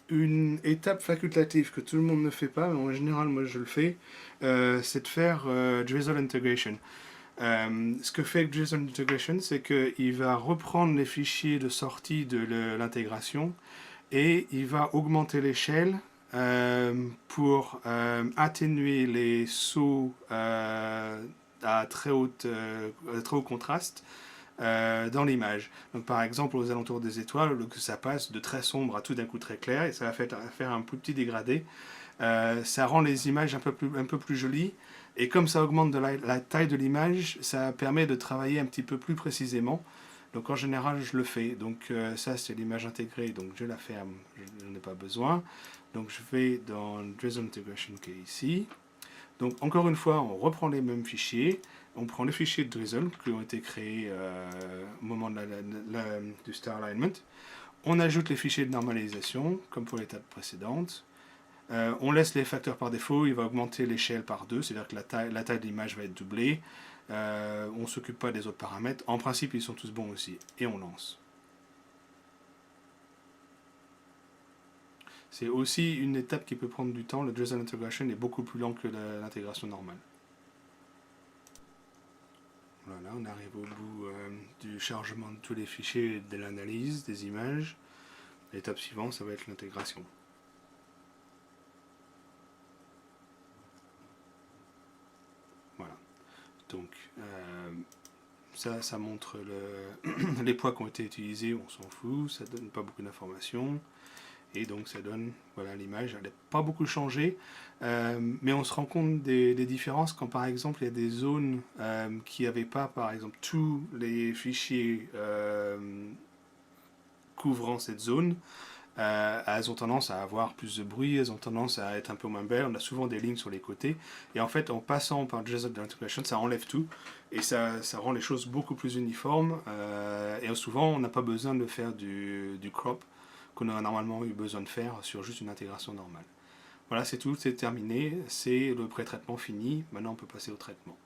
Une étape facultative que tout le monde ne fait pas, mais en général moi je le fais, c'est de faire Drizzle Integration. Ce que fait Drizzle Integration, c'est qu'il va reprendre les fichiers de sortie de l'intégration et il va augmenter l'échelle pour atténuer les sauts à très haut contraste dans l'image. Donc par exemple aux alentours des étoiles, que ça passe de très sombre à tout d'un coup très clair et ça va faire un plus petit dégradé. Ça rend les images un peu plus jolies et comme ça augmente la taille de l'image, ça permet de travailler un petit peu plus précisément. Donc en général je le fais. Donc ça c'est l'image intégrée, donc je la ferme, je n'en ai pas besoin. Donc je vais dans Drizzle Integration qui est ici. Donc encore une fois, on reprend les mêmes fichiers, on prend les fichiers de Drizzle qui ont été créés au moment du Star Alignment, on ajoute les fichiers de normalisation, comme pour l'étape précédente, on laisse les facteurs par défaut, il va augmenter l'échelle par 2, c'est-à-dire que la taille de l'image va être doublée, on ne s'occupe pas des autres paramètres, en principe ils sont tous bons aussi, et on lance. C'est aussi une étape qui peut prendre du temps, le Drizzle Integration est beaucoup plus lent que l'intégration normale. Voilà, on arrive au bout du chargement de tous les fichiers et de l'analyse des images. L'étape suivante, ça va être l'intégration. Voilà. Donc, ça montre les poids qui ont été utilisés, on s'en fout, ça donne pas beaucoup d'informations. Et donc ça donne, voilà, l'image, elle n'a pas beaucoup changé, mais on se rend compte des différences quand par exemple il y a des zones qui n'avaient pas par exemple tous les fichiers couvrant cette zone, elles ont tendance à avoir plus de bruit, elles ont tendance à être un peu moins belles, on a souvent des lignes sur les côtés, et en fait en passant par Drizzle Integration, ça enlève tout, et ça rend les choses beaucoup plus uniformes, et souvent on n'a pas besoin de faire du crop, qu'on aurait normalement eu besoin de faire sur juste une intégration normale. Voilà, c'est tout, c'est terminé, c'est le pré-traitement fini, maintenant on peut passer au traitement.